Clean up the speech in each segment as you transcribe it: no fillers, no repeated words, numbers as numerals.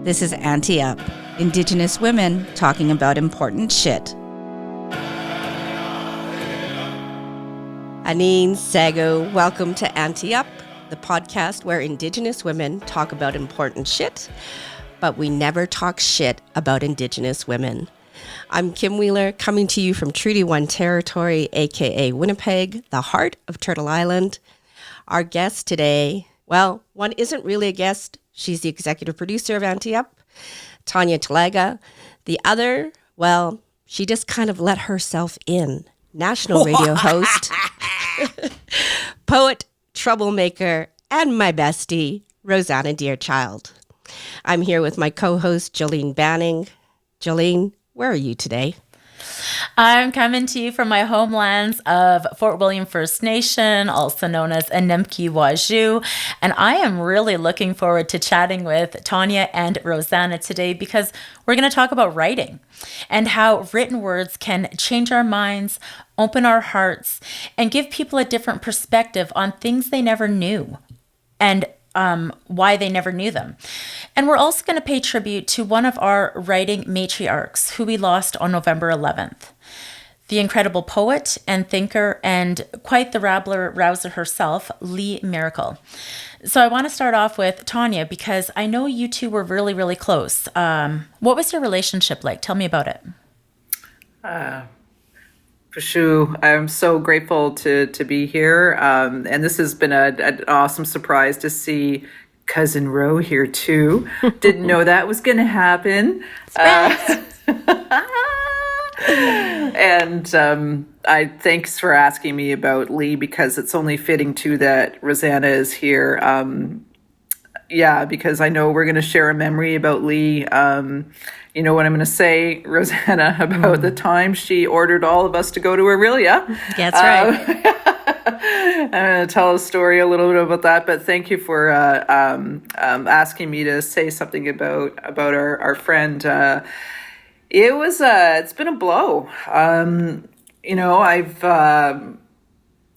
This is Auntie Up, Indigenous women talking about important shit. Anine Sago, welcome to Auntie Up, the podcast where Indigenous women talk about important shit, but we never talk shit about Indigenous women. I'm Kim Wheeler, coming to you from Treaty 1 territory, aka Winnipeg, the heart of Turtle Island. Our guest today, well, one isn't really a guest. She's the executive producer of Auntie Up, Tanya Talaga. The other, well, she just kind of let herself in. National radio host, poet, troublemaker, and my bestie, Rosanna Deerchild. I'm here with my co-host, Jolene Banning. Jolene, where are you today? I'm coming to you from my homelands of Fort William First Nation, also known as Anemki-Waju, and I am really looking forward to chatting with Tanya and Rosanna today because we're going to talk about writing and how written words can change our minds, open our hearts, and give people a different perspective on things they never knew and why they never knew them. And we're also going to pay tribute to one of our writing matriarchs who we lost on November 11th. The incredible poet and thinker and quite the rabble-rouser herself, Lee Maracle. So I want to start off with Tanya because I know you two were really, really close. What was your relationship like? Tell me about it. For sure. I'm so grateful to be here. And this has been an awesome surprise to see Cousin Ro here too. Didn't know that was going to happen. And thanks for asking me about Lee because it's only fitting too that Rosanna is here. Because I know we're going to share a memory about Lee. You know what I'm going to say, Rosanna, about the time she ordered all of us to go to Aurelia. That's right. I'm going to tell a story a little bit about that, but thank you for asking me to say something about our friend. It's been a blow.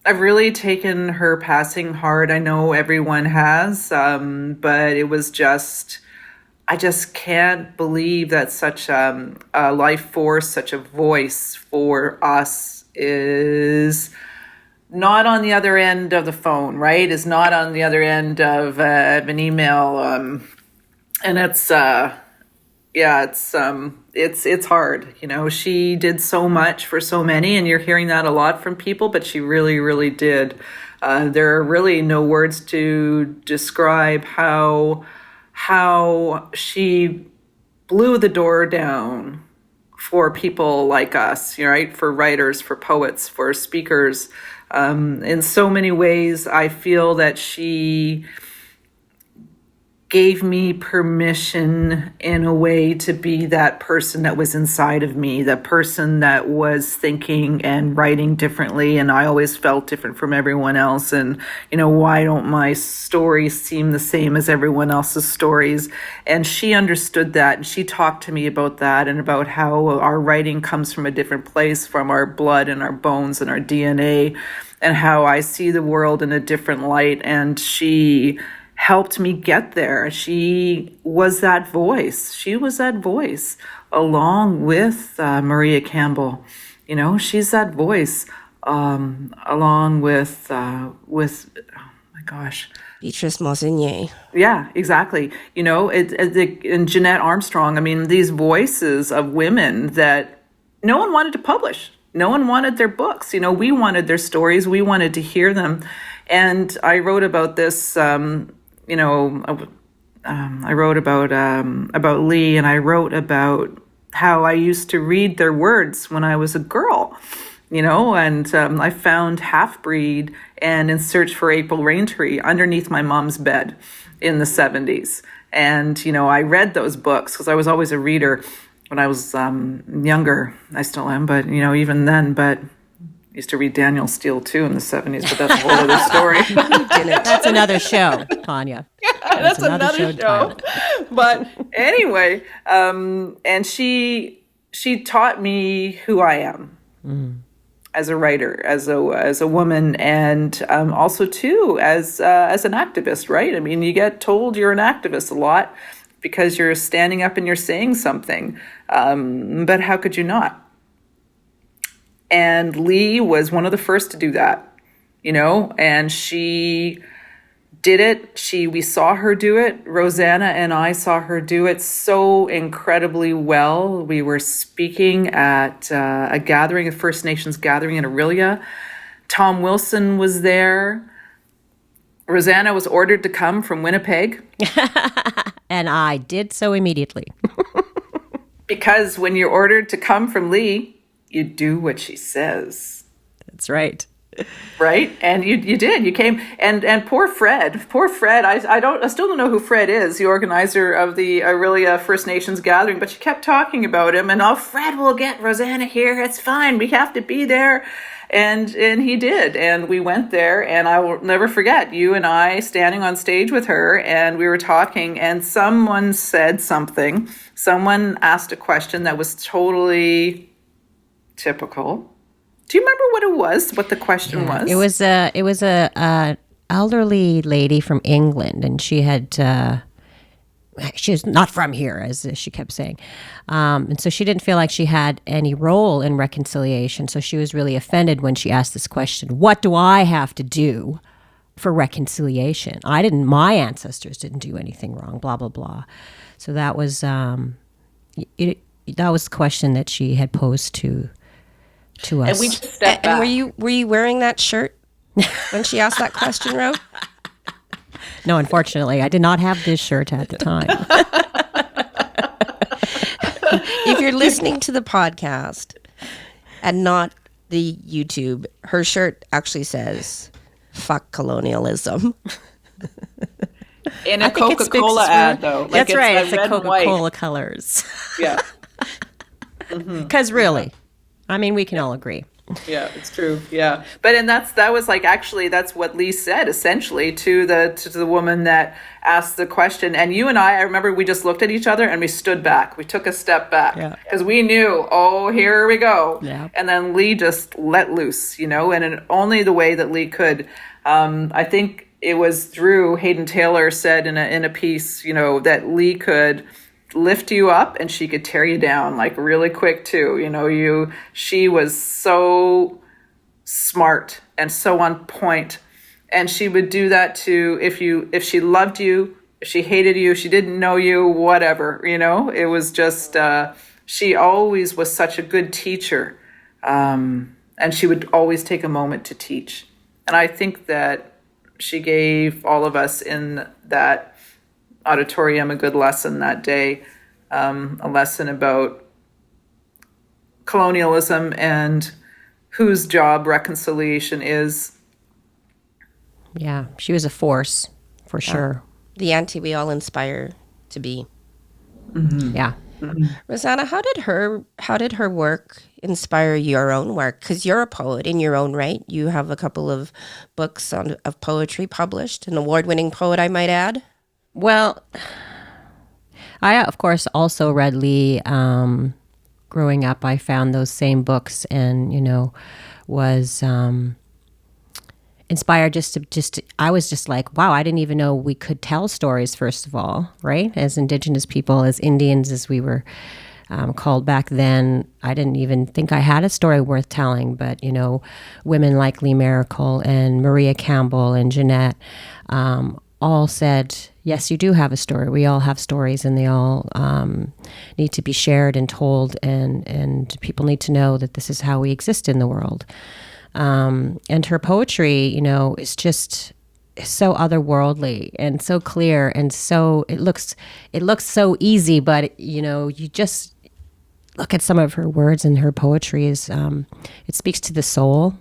I've really taken her passing hard. I know everyone has, but it was just, I just can't believe that such a life force, such a voice for us is not on the other end of the phone, right? Is not on the other end of an email. And it's hard. You know, she did so much for so many, and you're hearing that a lot from people, but she really, really did. There are really no words to describe how she blew the door down for people like us, right? For writers, for poets, for speakers. In so many ways, I feel that she gave me permission in a way to be that person that was inside of me, the person that was thinking and writing differently. And I always felt different from everyone else. And, why don't my stories seem the same as everyone else's stories? And she understood that. And she talked to me about that and about how our writing comes from a different place, from our blood and our bones and our DNA, and how I see the world in a different light. And she helped me get there. She was that voice. She was that voice along with Maria Campbell. She's that voice along with oh my gosh, Beatrice Monseigneur. Yeah, exactly. And Jeanette Armstrong. I mean, these voices of women that no one wanted to publish. No one wanted their books. We wanted their stories. We wanted to hear them. And I wrote about this. I wrote about Lee, and I wrote about how I used to read their words when I was a girl, and I found Half-Breed and In Search for April Raintree underneath my mom's bed in the 70s. And, I read those books because I was always a reader when I was younger. I still am, but, even then, but I used to read Daniel Steele too in the 70s, but that's a whole other story. That's another show, Tanya. That's another show. But anyway, and she taught me who I am as a writer, as a woman, and also too as an activist, right? I mean, you get told you're an activist a lot. because you're standing up and you're saying something. But how could you not? And Lee was one of the first to do that, and she did it. We saw her do it. Rosanna and I saw her do it so incredibly well. We were speaking at a gathering, a First Nations gathering in Aurelia. Tom Wilson was there. Rosanna was ordered to come from Winnipeg. And I did so immediately. Because when you're ordered to come from Lee, you do what she says. That's right. Right? And you did. You came. And poor Fred. I still don't know who Fred is, the organizer of the Aurelia First Nations gathering, but she kept talking about him, and Fred will get Rosanna here. It's fine. We have to be there. And he did. And we went there, and I will never forget you and I standing on stage with her, and we were talking, and someone said something. Someone asked a question that was totally typical. Do you remember what it was? What the question was? It was a elderly lady from England, and she was not from here, as she kept saying, and so she didn't feel like she had any role in reconciliation. So she was really offended when she asked this question: "What do I have to do for reconciliation? My ancestors didn't do anything wrong." Blah blah blah. So that was that was the question that she had posed to us. And we just stepped back. And were you wearing that shirt when she asked that question, Ro? No, unfortunately, I did not have this shirt at the time. If you're listening to the podcast and not the YouTube, her shirt actually says "fuck colonialism." In a Coca-Cola ad, though. That's right. It's a red and white. Coca-Cola colors. Yeah. Because really, I mean, we can all agree. Yeah, it's true. Yeah, but that was that's what Lee said essentially to the woman that asked the question. And you and I remember we just looked at each other and we stood back. We took a step back because we knew, here we go. Yeah. And then Lee just let loose, and in only the way that Lee could. I think it was through Hayden Taylor said in a piece, that Lee could lift you up and she could tear you down like really quick too. She was so smart and so on point, and she would do that too if she loved you, if she hated you, if she didn't know you, whatever, it was just she always was such a good teacher, and she would always take a moment to teach. And I think that she gave all of us in that auditorium a good lesson that day, a lesson about colonialism and whose job reconciliation is. Yeah, she was a force for sure. The auntie we all inspire to be. Mm-hmm. Yeah. Mm-hmm. Rosanna, how did her work inspire your own work? Because you're a poet in your own right. You have a couple of books of poetry published, an award-winning poet, I might add. Well, I, of course, also read Lee. Growing up, I found those same books and, was inspired I was just like, wow, I didn't even know we could tell stories, first of all, right? As Indigenous people, as Indians, as we were called back then, I didn't even think I had a story worth telling. But, women like Lee Maracle and Maria Campbell and Jeanette all said, yes, you do have a story. We all have stories, and they all need to be shared and told, and people need to know that this is how we exist in the world. And her poetry, is just so otherworldly and so clear, and so it looks so easy, but you just look at some of her words, and her poetry is it speaks to the soul,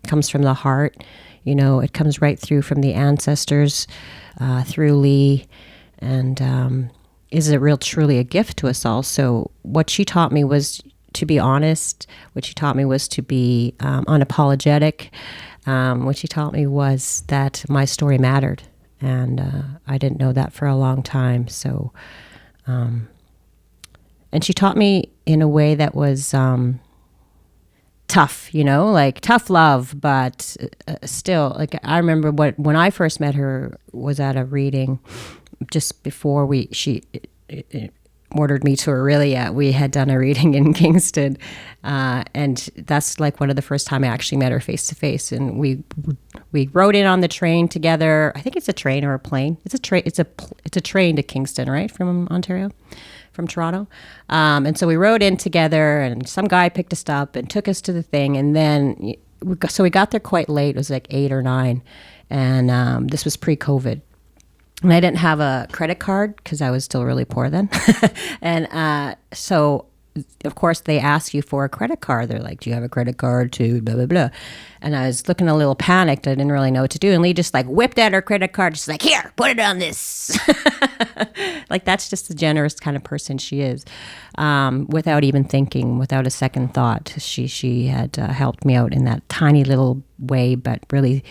comes from the heart. It comes right through from the ancestors, through Lee, and is truly a gift to us all. So what she taught me was to be honest. What she taught me was to be unapologetic. What she taught me was that my story mattered, and I didn't know that for a long time. So, and she taught me in a way that was tough, like tough love, but still, like I remember when I first met her was at a reading just before she ordered me to Aurelia, we had done a reading in Kingston, and that's like one of the first time I actually met her face to face. And we rode in on the train together. I think it's a train or a plane. It's a train. It's a train to Kingston, right, from Ontario, from Toronto. And so we rode in together, and some guy picked us up and took us to the thing. And then we got there quite late. It was like 8 or 9, and this was pre-COVID. And I didn't have a credit card because I was still really poor then. And so, of course, they ask you for a credit card. They're like, do you have a credit card to blah, blah, blah. And I was looking a little panicked. I didn't really know what to do. And Lee just like whipped out her credit card. She's like, here, put it on this. Like, that's just the generous kind of person she is. Without even thinking, without a second thought, she had helped me out in that tiny little way, but really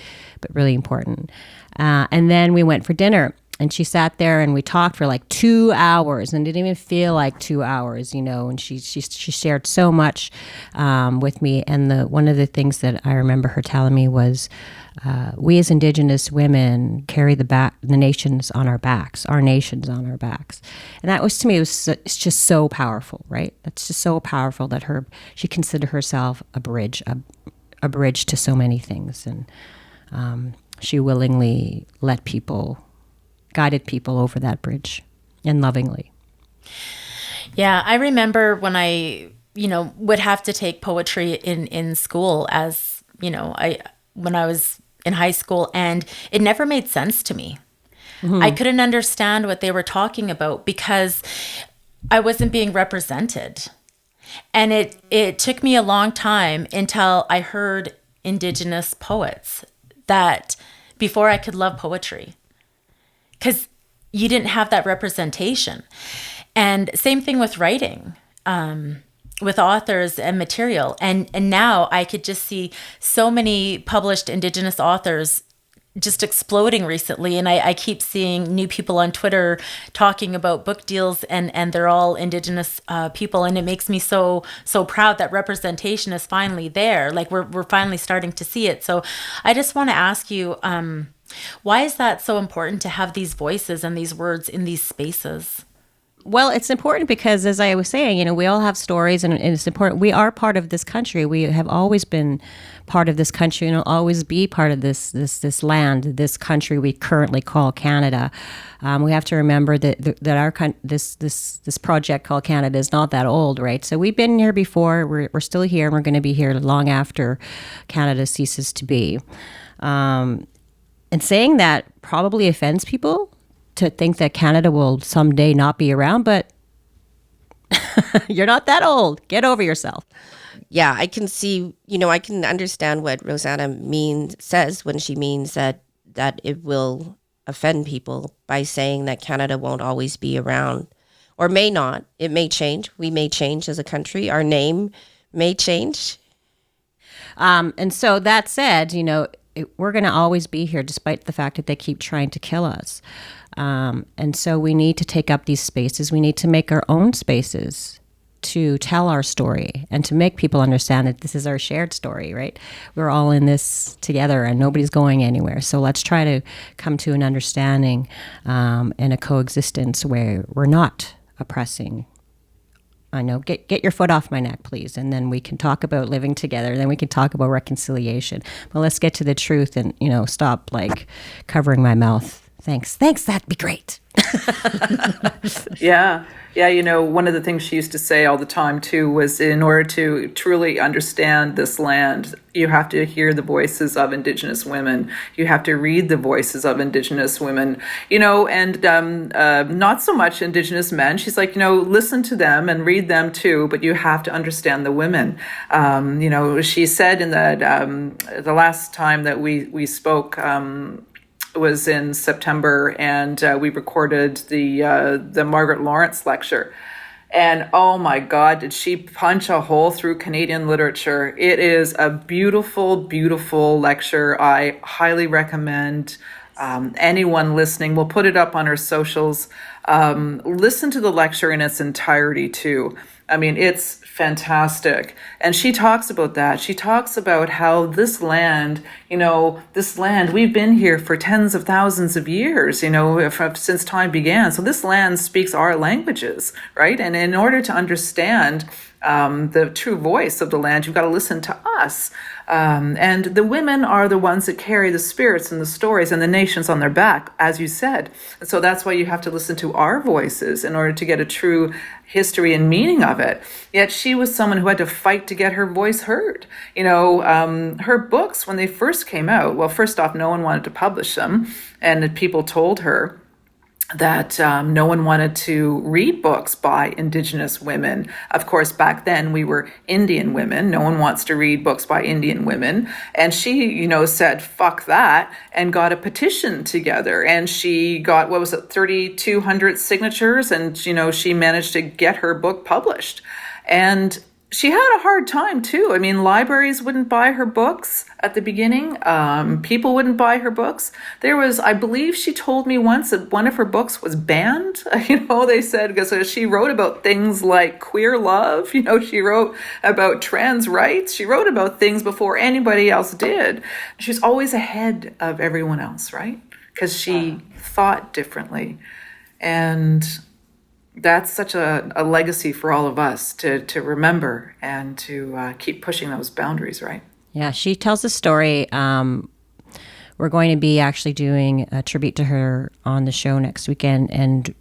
important. And then we went for dinner, and she sat there and we talked for like 2 hours, and it didn't even feel like 2 hours, and she shared so much with me. And one of the things that I remember her telling me was, we as Indigenous women carry the nations on our backs, our nations on our backs. And that was, to me, it's just so powerful, right? That's just so powerful that she considered herself a bridge to so many things. And she willingly guided people over that bridge, and lovingly. Yeah, I remember when I, would have to take poetry in school as, when I was in high school, and it never made sense to me. Mm-hmm. I couldn't understand what they were talking about because I wasn't being represented. And it took me a long time until I heard Indigenous poets that before I could love poetry, because you didn't have that representation. And same thing with writing, with authors and material. And now I could just see so many published Indigenous authors just exploding recently. And I keep seeing new people on Twitter talking about book deals, and they're all Indigenous people. And it makes me so proud that representation is finally there. Like we're finally starting to see it. So I just want to ask you, why is that so important to have these voices and these words in these spaces? Well, it's important because, as I was saying, we all have stories, and it's important. We are part of this country. We have always been part of this country, and will always be part of this land, this country we currently call Canada. We have to remember that our this project called Canada is not that old, right? So we've been here before. We're still here, and we're going to be here long after Canada ceases to be. And saying that probably offends people, to think that Canada will someday not be around, but you're not that old. Get over yourself. Yeah, I can see, I can understand what Rosanna says when she means that it will offend people by saying that Canada won't always be around, or may not. It may change. We may change as a country. Our name may change. And so that said, we're going to always be here despite the fact that they keep trying to kill us. And so we need to take up these spaces. We need to make our own spaces to tell our story and to make people understand that this is our shared story, right? We're all in this together and nobody's going anywhere. So let's try to come to an understanding and a coexistence where we're not oppressing. I know, get your foot off my neck, please. And then we can talk about living together. Then we can talk about reconciliation. But let's get to the truth and, stop covering my mouth. Thanks. That'd be great. Yeah. One of the things she used to say all the time, too, was in order to truly understand this land, you have to hear the voices of Indigenous women. You have to read the voices of Indigenous women, and not so much Indigenous men. She's like, listen to them and read them, too, but you have to understand the women. She said in the last time that we spoke, was in September, and we recorded the Margaret Lawrence lecture. And oh my God, did she punch a hole through Canadian literature. It is a beautiful, beautiful lecture. I highly recommend anyone listening. We'll put it up on our socials. Listen to the lecture in its entirety too. I mean, it's fantastic. And she talks about that. She talks about how this land, we've been here for tens of thousands of years, since time began. So this land speaks our languages, right? And in order to understand the true voice of the land, you've got to listen to us. And the women are the ones that carry the spirits and the stories and the nations on their back, as you said. And so that's why you have to listen to our voices in order to get a true history and meaning of it. Yet she was someone who had to fight to get her voice heard. Her books, when they first came out, well, first off, no one wanted to publish them. And people told her that no one wanted to read books by Indigenous women. Of course, back then we were Indian women. No one wants to read books by Indian women. And she, said, fuck that, and got a petition together. And she got, 3,200 signatures. And, she managed to get her book published. And she had a hard time too. I mean, libraries wouldn't buy her books at the beginning. People wouldn't buy her books. I believe she told me once that one of her books was banned. They said, because she wrote about things like queer love. She wrote about trans rights. She wrote about things before anybody else did. She's always ahead of everyone else, right? Because she thought differently. And that's such a legacy for all of us to remember and to keep pushing those boundaries, right? Yeah, she tells a story. We're going to be actually doing a tribute to her on the show next weekend, and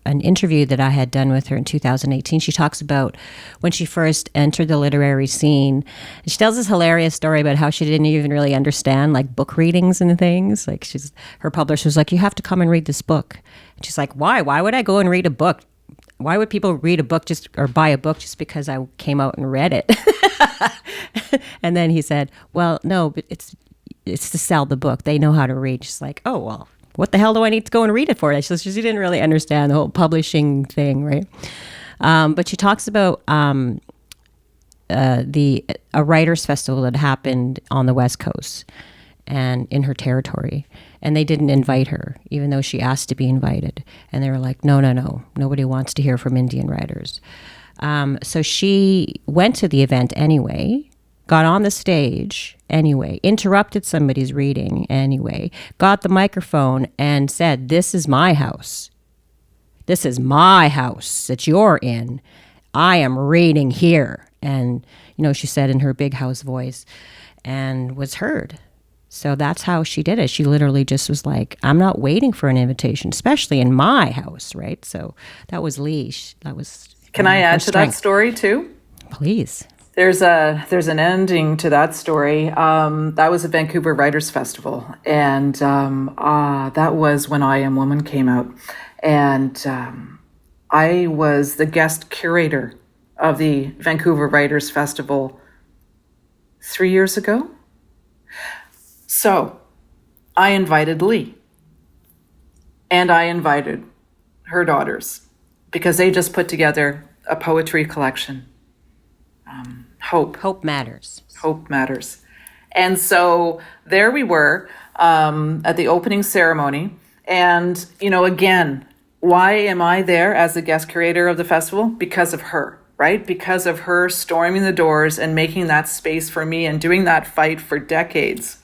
an interview that I had done with her in 2018. She talks about when she first entered the literary scene. She tells this hilarious story about how she didn't even really understand like book readings and things. Like her publisher was like, "You have to come and read this book." And she's like, "Why? Why would I go and read a book? Why would people read a book or buy a book just because I came out and read it?" And then he said, "Well, no, but it's to sell the book. They know how to read." She's like, "Oh, well, what the hell do I need to go and read it for?" She didn't really understand the whole publishing thing, right? But she talks about a writers' festival that happened on the West Coast and in her territory. And they didn't invite her, even though she asked to be invited. And they were like, no, nobody wants to hear from Indian writers. So she went to the event anyway, got on the stage anyway, interrupted somebody's reading anyway, got the microphone and said, "This is my house. This is my house that you're in. I am reading here." And, she said in her big house voice, and was heard. So that's how she did it. She literally just was like, "I'm not waiting for an invitation, especially in my house," right? So that was Lee. That was. Can I add to that story too? Please. There's an ending to that story. That was a Vancouver Writers Festival, and that was when I Am Woman came out, and I was the guest curator of the Vancouver Writers Festival 3 years ago. So I invited Lee, and I invited her daughters, because they just put together a poetry collection. Hope matters. Hope matters. And so there we were at the opening ceremony. And, again, why am I there as the guest curator of the festival? Because of her, right? Because of her storming the doors and making that space for me and doing that fight for decades.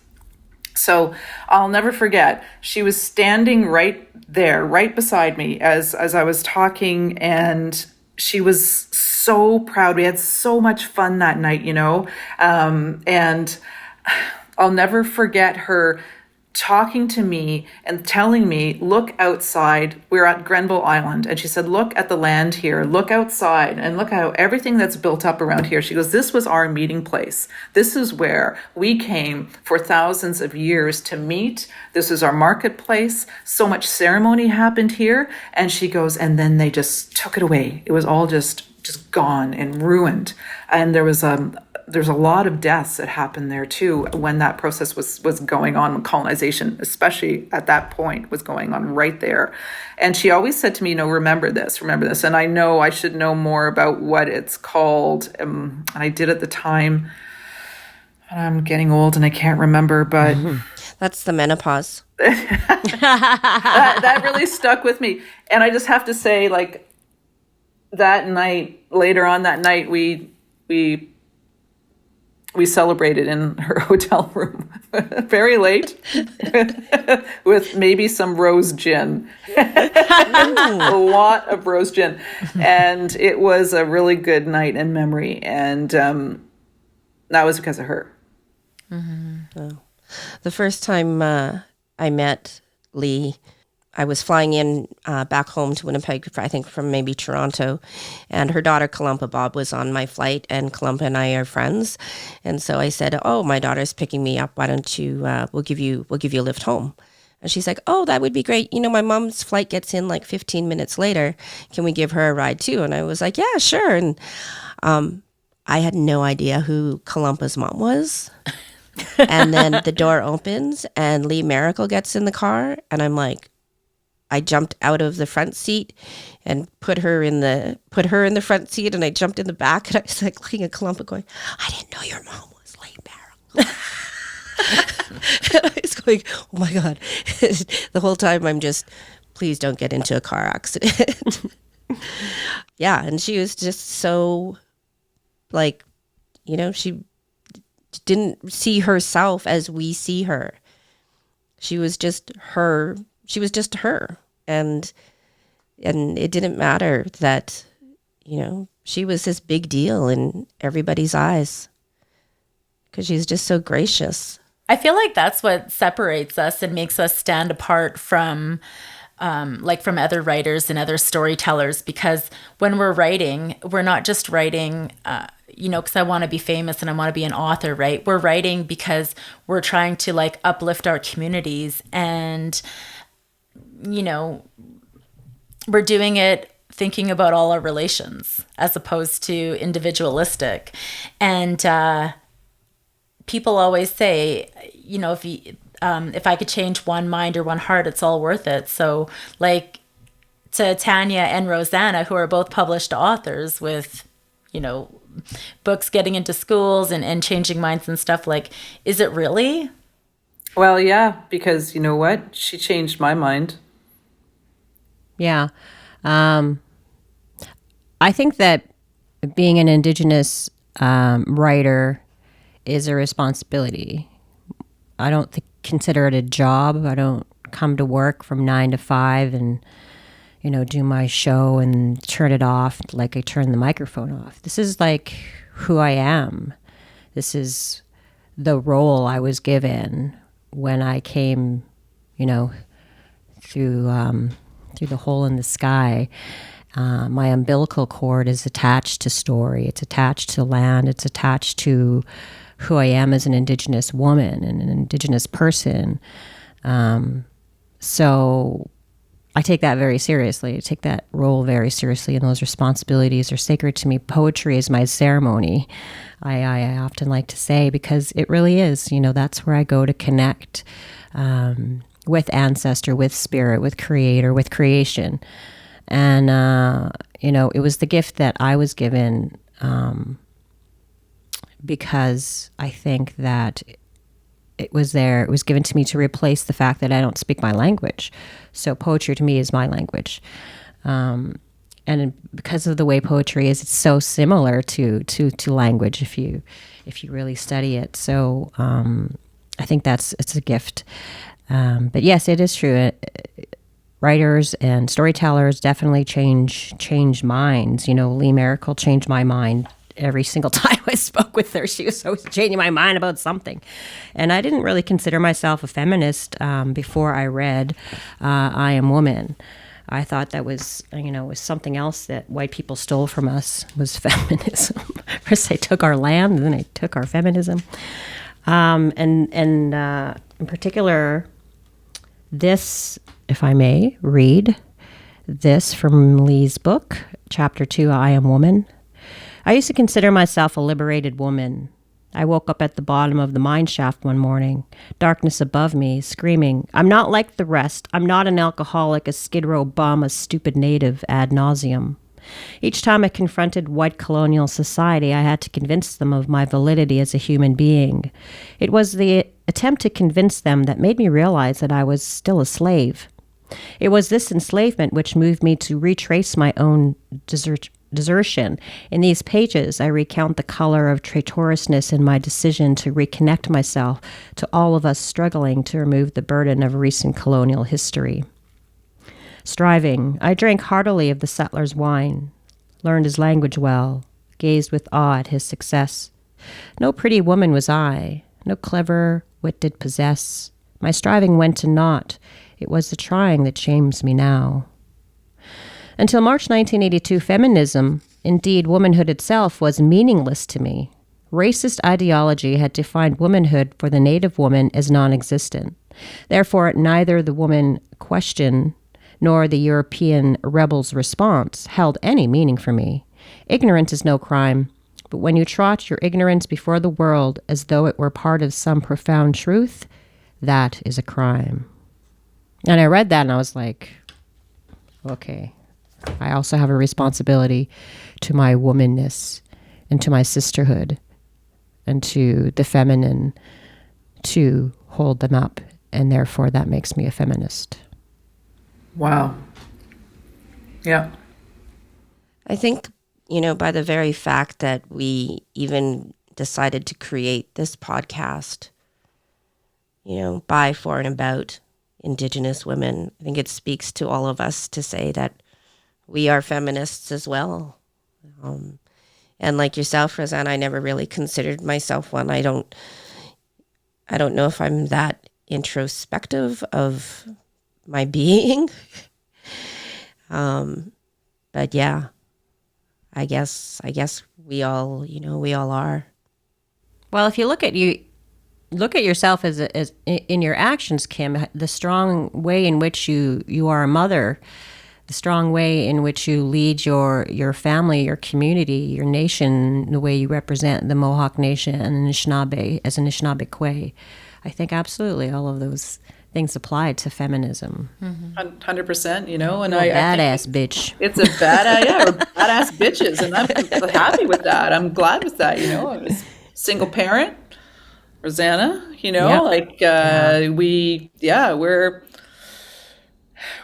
So I'll never forget, she was standing right there, right beside me as I was talking, and she was so proud. We had so much fun that night, and I'll never forget her talking to me and telling me, "Look outside." We were at Grenville Island, and she said, "Look at the land here, look outside, and look how everything that's built up around here." She goes, "This was our meeting place. This is where we came for thousands of years to meet. This is our marketplace. So much ceremony happened here." And she goes, and then they just took it away. It was all just gone and ruined. And there's a lot of deaths that happened there too when that process was going on. Colonization, especially at that point, was going on right there. And she always said to me, remember this. And I know I should know more about what it's called. And I did at the time. I'm getting old and I can't remember, but That's the menopause. that really stuck with me. And I just have to say, that night, later on that night, we celebrated in her hotel room very late with maybe some rose gin, a lot of rose gin. And it was a really good night in memory. And that was because of her. Oh. The first time I met Lee, I was flying in back home to Winnipeg, I think from maybe Toronto, and her daughter Kalumpa Bob was on my flight, and Kalumpa and I are friends, and so I said, "Oh, my daughter's picking me up. Why don't you? We'll give you a lift home." And she's like, "Oh, that would be great. You know, my mom's flight gets in like 15 minutes later. Can we give her a ride too?" And I was like, "Yeah, sure." And I had no idea who Kalumpa's mom was. And then the door opens, and Lee Maracle gets in the car, and I'm like, I jumped out of the front seat and put her in the front seat, and I jumped in the back, and I was like looking at Kalumpa going, "I didn't know your mom was Lee Maracle." I was going, "Oh my God." The whole time I'm just, please don't get into a car accident. Yeah, and she was just so, like, you know, she didn't see herself as we see her. She was just her. She was just her. And it didn't matter that, you know, she was this big deal in everybody's eyes because she's just so gracious. I feel like that's what separates us and makes us stand apart from from other writers and other storytellers, because when we're writing, we're not just writing, because I want to be famous and I want to be an author, right? We're writing because we're trying to like uplift our communities, and, you know, we're doing it thinking about all our relations as opposed to individualistic. And people always say, you know, if I could change one mind or one heart, it's all worth it. So like to Tanya and Rosanna, who are both published authors with, you know, books getting into schools and changing minds and stuff, like, is it really? Well, yeah, because you know what? She changed my mind. Yeah. I think that being an Indigenous writer is a responsibility. I don't consider it a job. I don't come to work from 9 to 5 and, you know, do my show and turn it off like I turn the microphone off. This is like who I am. This is the role I was given when I came, you know, through the hole in the sky. My umbilical cord is attached to story. It's attached to land. It's attached to who I am as an Indigenous woman and an Indigenous person. So I take that very seriously. I take that role very seriously, and those responsibilities are sacred to me. Poetry is my ceremony, I often like to say, because it really is. You know, that's where I go to connect with ancestor, with spirit, with creator, with creation. And, you know, it was the gift that I was given because I think that it was there. It was given to me to replace the fact that I don't speak my language. So poetry to me is my language. And because of the way poetry is, it's so similar to language if you really study it. So I think it's a gift. But yes, it is true. Writers and storytellers definitely change minds. You know, Lee Maracle changed my mind every single time I spoke with her. She was always changing my mind about something. And I didn't really consider myself a feminist before I read I Am Woman. I thought that was, you know, was something else that white people stole from us, was feminism. First they took our land, and then they took our feminism. And in particular, this, if I may read this from Lee's book, Chapter 2, I Am Woman. I used to consider myself a liberated woman. I woke up at the bottom of the mine shaft one morning, darkness above me, screaming, "I'm not like the rest. I'm not an alcoholic, a skid row bum, a stupid native, ad nauseum." Each time I confronted white colonial society, I had to convince them of my validity as a human being. It was the attempt to convince them that made me realize that I was still a slave. It was this enslavement which moved me to retrace my own desertion. In these pages, I recount the color of traitorousness in my decision to reconnect myself to all of us struggling to remove the burden of recent colonial history. Striving, I drank heartily of the settler's wine, learned his language well, gazed with awe at his success. No pretty woman was I, no clever wit did possess. My striving went to naught. It was the trying that shames me now. Until March 1982, feminism, indeed womanhood itself, was meaningless to me. Racist ideology had defined womanhood for the Native woman as non-existent. Therefore, neither the woman question nor the European rebel's response held any meaning for me. Ignorance is no crime, but when you trot your ignorance before the world as though it were part of some profound truth, that is a crime. And I read that and I was like, okay, I also have a responsibility to my womanness and to my sisterhood and to the feminine to hold them up. And therefore, that makes me a feminist. Wow. Yeah. I think, by the very fact that we even decided to create this podcast, by, for, and about Indigenous women, I think it speaks to all of us to say that we are feminists as well. And like yourself, Rosanna, I never really considered myself one. I don't know if I'm that introspective of my being. But yeah, I guess we all are. Well, if you look at yourself as in your actions, Kim, the strong way in which you are a mother, the strong way in which you lead your family, your community, your nation, the way you represent the Mohawk Nation and Anishinaabe as an Anishinaabe. I think absolutely all of those things apply to feminism. 100%, and badass bitch. It's a we're badass bitches, and I'm happy with that. I'm glad with that. I was a single parent, Rosanna.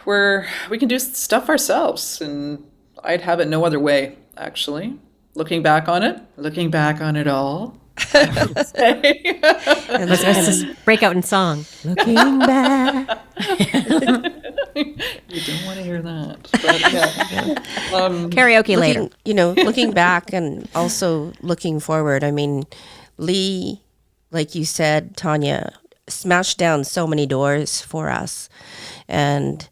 We can do stuff ourselves, and I'd have it no other way. Actually, looking back on it all. Let's just break out in song. Looking back. You don't want to hear that. But, karaoke later. Looking back and also looking forward. I mean, Lee, like you said, Tanya, smashed down so many doors for us. And,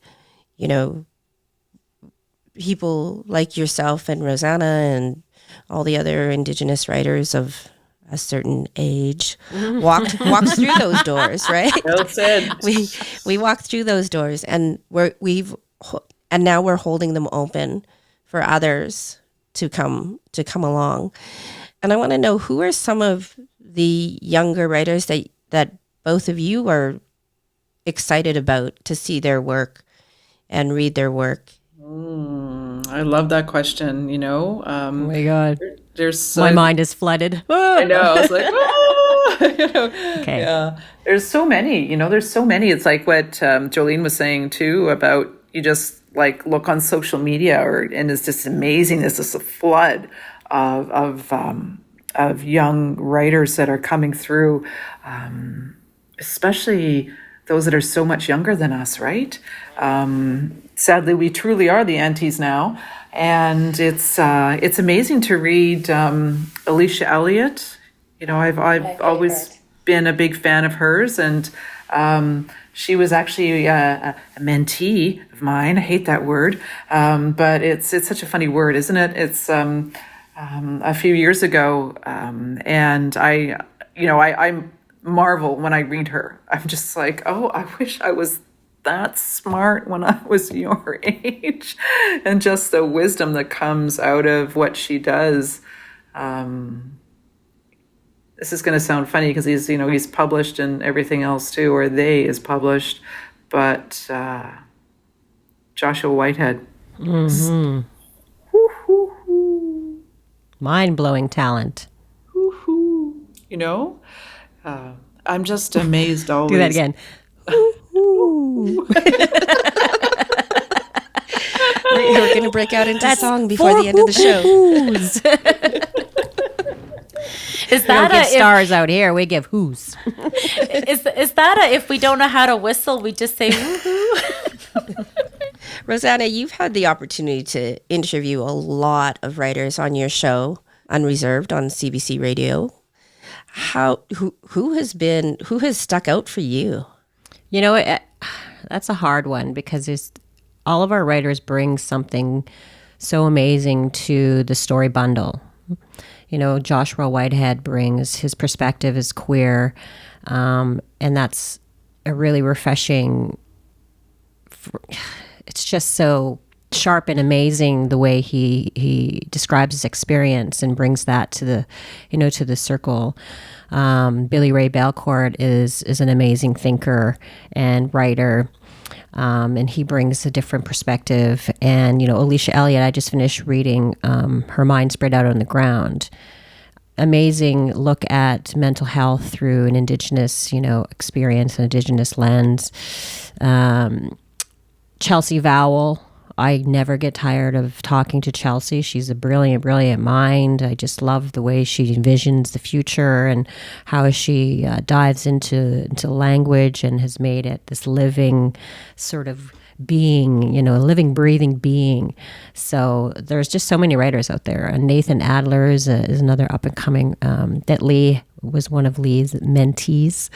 people like yourself and Rosanna and all the other Indigenous writers of a certain age walked through those doors, right? Well said. We walked through those doors, and now we're holding them open for others to come along. And I want to know, who are some of the younger writers that both of you are excited about to see their work and read their work? I love that question. Oh my God. There's my mind is flooded. I know. I was like, Okay. Yeah. There's so many. There's so many. It's like what Jolene was saying too about, you just like look on social media, and it's just amazing. There's just a flood of young writers that are coming through, especially those that are so much younger than us, right? Sadly, we truly are the aunties now. And it's amazing to read Alicia Elliott. I've always been a big fan of hers, and she was actually a mentee of mine. I hate that word, but it's such a funny word, isn't it? It's a few years ago, and I marvel when I read her. I'm just like, oh, I wish I was that smart when I was your age, and just the wisdom that comes out of what she does. This is going to sound funny because he's published and everything else too, or they is published, but Joshua Whitehead, mind-blowing talent. I'm just amazed always. Do that again. We're going to break out into song before the end of the show. Is We don't that give stars out here. We give who's. is that if we don't know how to whistle, we just say woohoo? Rosanna, you've had the opportunity to interview a lot of writers on your show, Unreserved, on CBC Radio. Who has stuck out for you? You know, that's a hard one because all of our writers bring something so amazing to the story bundle. You know, Joshua Whitehead brings his perspective as queer, and that's a really refreshing. It's just so sharp and amazing the way he describes his experience and brings that to the circle. Billy Ray Belcourt is an amazing thinker and writer. And he brings a different perspective. And, you know, Alicia Elliott, I just finished reading Her Mind Spread Out on the Ground. Amazing look at mental health through an Indigenous, experience, an Indigenous lens. Chelsea Vowell, I never get tired of talking to Chelsea. She's a brilliant, brilliant mind. I just love the way she envisions the future and how she dives into language and has made it this living sort of being, a living, breathing being. So there's just so many writers out there. And Nathan Adler is another up and coming that Lee was one of Lee's mentees.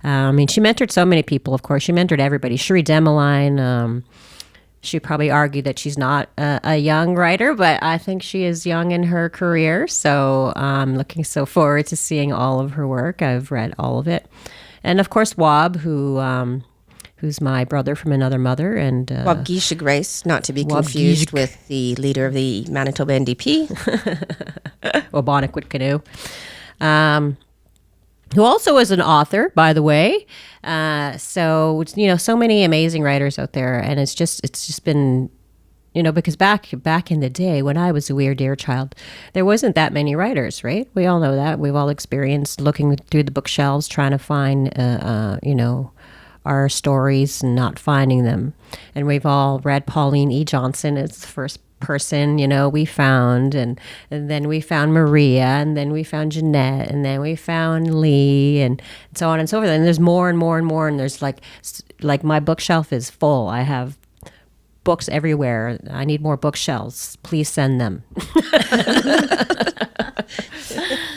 She mentored so many people, of course. She mentored everybody. Cherie Demeline, she probably argued that she's not a young writer, but I think she is young in her career. So I'm looking so forward to seeing all of her work. I've read all of it. And of course, Wab, who's my brother from another mother. And Wabgisha Grace, not to be confused with the leader of the Manitoba NDP. Wabonakwit Canoe. Who also is an author, by the way. So many amazing writers out there. And it's just been, because back in the day when I was a weird Deerchild, there wasn't that many writers, right? We all know that. We've all experienced looking through the bookshelves, trying to find, our stories and not finding them. And we've all read Pauline E. Johnson as the first person, we found, and then we found Maria, and then we found Jeanette, and then we found Lee, and so on and so forth. And there's more and more and more, and there's like my bookshelf is full. I have books everywhere. I need more bookshelves. Please send them.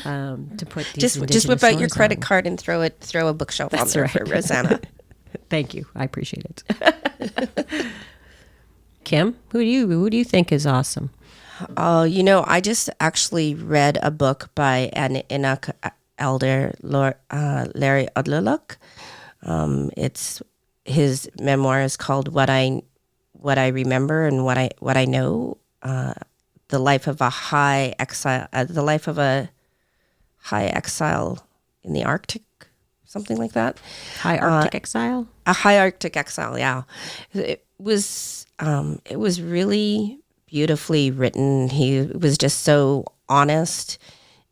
To put these just whip out your credit card and throw a bookshelf on there for Rosanna. Thank you. I appreciate it. Kim, who do you think is awesome? Oh, I just actually read a book by an Inuk elder, Larry Udlaluk. It's his memoir is called What I Remember and What I Know. The life of a high exile. The life of a high exile in the Arctic. Something like that. High Arctic exile? A high Arctic exile, yeah. It was really beautifully written. He was just so honest,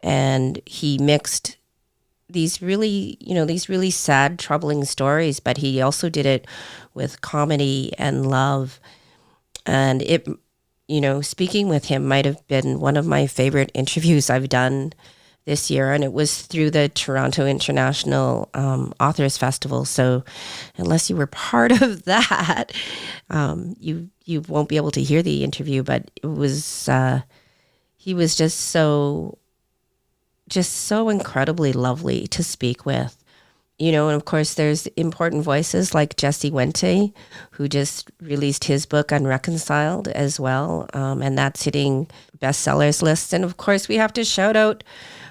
and he mixed these really sad, troubling stories, but he also did it with comedy and love. And it, speaking with him might have been one of my favorite interviews I've done this year, and it was through the Toronto International Authors Festival. So unless you were part of that, you won't be able to hear the interview, but it was he was just so incredibly lovely to speak with. And of course there's important voices like Jesse Wente, who just released his book Unreconciled as well, and that's hitting bestsellers lists. And of course we have to shout out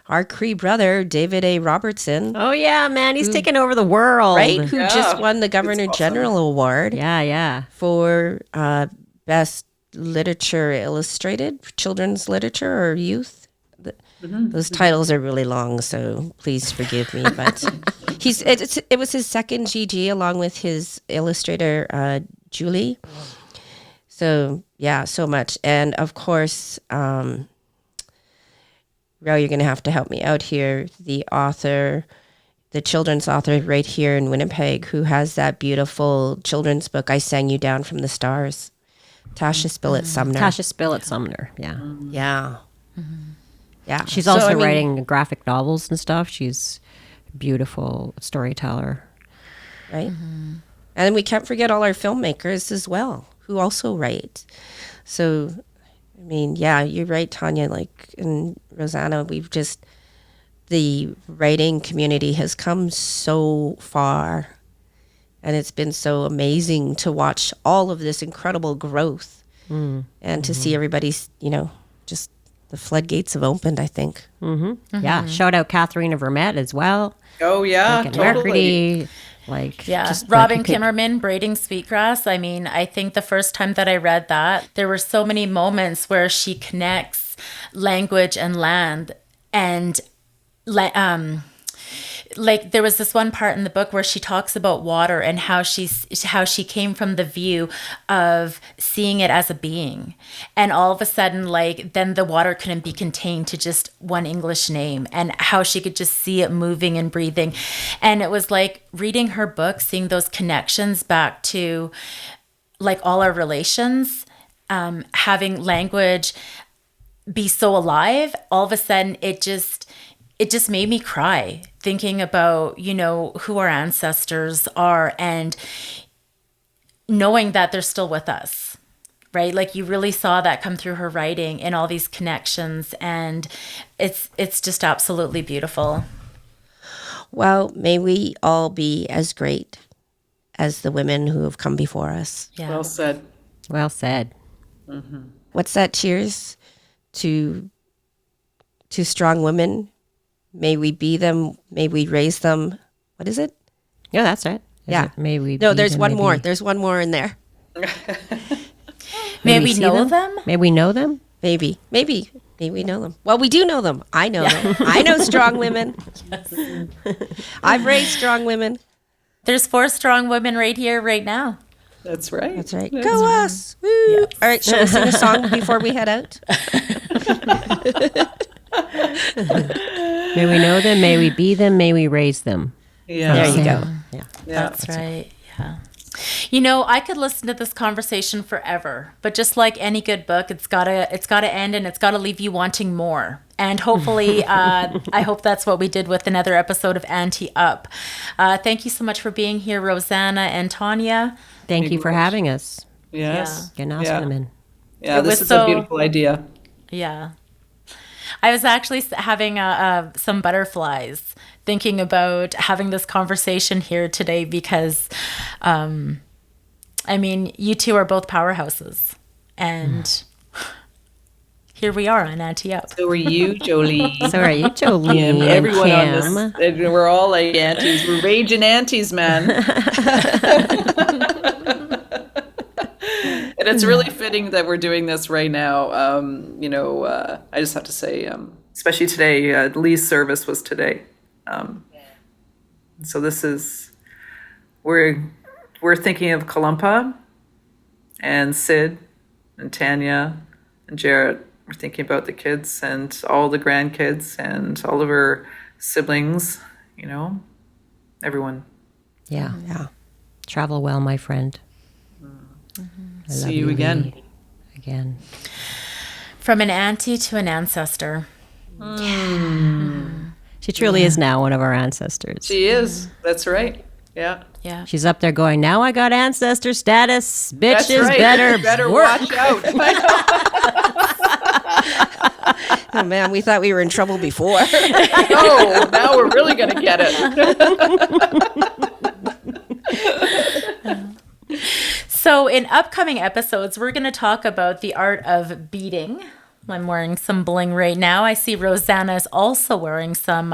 our Cree brother, David A. Robertson. Oh, yeah, man. He's taken over the world. Right? Who just won the Governor General Award. Yeah. For Best Literature Illustrated, Children's Literature or Youth. Those titles are really long, so please forgive me. But it was his second GG along with his illustrator, Julie. So, yeah, so much. And, of course... Ro, you're going to have to help me out here. The children's author right here in Winnipeg, who has that beautiful children's book, I Sang You Down from the Stars. Tasha Spillett Sumner. Tasha Spillett Sumner. Yeah. Yeah. Yeah. She's So, also I mean, writing graphic novels and stuff. She's a beautiful storyteller. right? And we can't forget all our filmmakers as well, who also write. So, I mean, yeah, you're right, Tanya. Like, and Rosanna, the writing community has come so far, and it's been so amazing to watch all of this incredible growth, and to see everybody's, just the floodgates have opened, I think. Yeah. Shout out Katharina Vermette as well. Oh, yeah, Like totally. Like, Yeah, just Robin like you could- Kimmerman, Braiding Sweetgrass. I mean, I think the first time that I read that, there were so many moments where she connects language and land, and like there was this one part in the book where she talks about water and how she came from the view of seeing it as a being, and all of a sudden, like, then the water couldn't be contained to just one English name, and how she could just see it moving and breathing. And it was like reading her book, seeing those connections back to like all our relations, having language be so alive. All of a sudden it just made me cry, thinking about, who our ancestors are, and knowing that they're still with us, right? Like, you really saw that come through her writing and all these connections, and it's just absolutely beautiful. Well, may we all be as great as the women who have come before us. Yeah. Well said. Well said. What's that? Cheers to strong women. May we be them. May we raise them. What is it? Yeah, that's right. Yeah. May we No, be there's them, one maybe- more. There's one more in there. May we see know them? May we know them? Maybe we know them. Well, we do know them. I know them. I know strong women. I've raised strong women. There's 4 strong women right here, right now. That's right. That's right. Go us. Woo. All right, shall we sing a song before we head out? May we know them? May we be them? May we raise them? Yeah. There you go. Yeah. Yeah. That's right. Yeah. I could listen to this conversation forever, but just like any good book, it's gotta end, and it's gotta leave you wanting more. And hopefully, I hope that's what we did with another episode of Auntie Up. Thank you so much for being here, Rosanna and Tanya. Thank you for having us. Yes. Genau women. Yeah, It this was is so- a beautiful idea. Yeah. I was actually having some butterflies thinking about having this conversation here today because, you two are both powerhouses, and here we are on Auntie Up. So are you, Jolene. So are you, Jolene? Everyone on Kim? this. We're all like aunties. We're raging aunties, man. And it's really fitting that we're doing this right now. I just have to say, especially today, Lee's service was today. So this is, we're thinking of Kalumpa and Sid and Tanya and Jarrett. We're thinking about the kids and all the grandkids and all of her siblings, everyone. Yeah. Yeah. Travel well, my friend. I love See you again. Lee. Again. From an auntie to an ancestor. She truly is now one of our ancestors. She is. That's right. Yeah. Yeah. She's up there going, now I got ancestor status. That's Bitches right. better watch work. out. Oh man, we thought we were in trouble before. Oh, now we're really going to get it. So in upcoming episodes, we're going to talk about the art of beading. I'm wearing some bling right now. I see Rosanna is also wearing some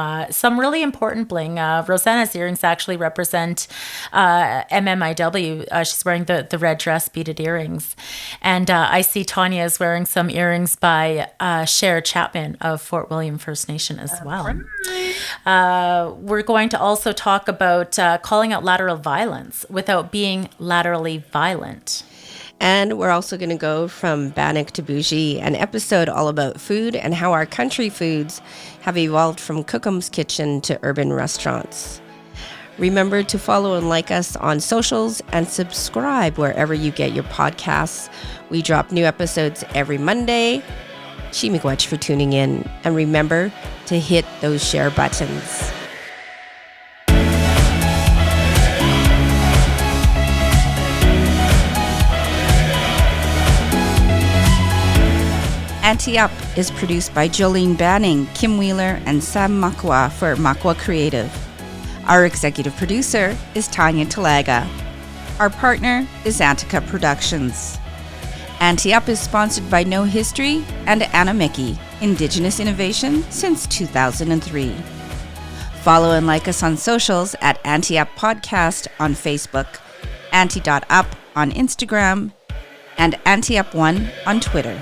really important bling. Rosanna's earrings actually represent MMIW. She's wearing the red dress beaded earrings. And I see Tanya is wearing some earrings by Cher Chapman of Fort William First Nation as well. We're going to also talk about calling out lateral violence without being laterally violent. And we're also going to go from Bannock to bougie, an episode all about food and how our country foods have evolved from Cookham's kitchen to urban restaurants. Remember to follow and like us on socials and subscribe wherever you get your podcasts. We drop new episodes every Monday. Miigwech for tuning in. And remember to hit those share buttons. Auntie Up is produced by Jolene Banning, Kim Wheeler, and Sam Makwa for Makwa Creative. Our executive producer is Tanya Talaga. Our partner is Antica Productions. Auntie Up is sponsored by No History and Anna Mickey, Indigenous Innovation since 2003. Follow and like us on socials at Auntie Up Podcast on Facebook, Auntie.up on Instagram, and Auntie Up 1 on Twitter.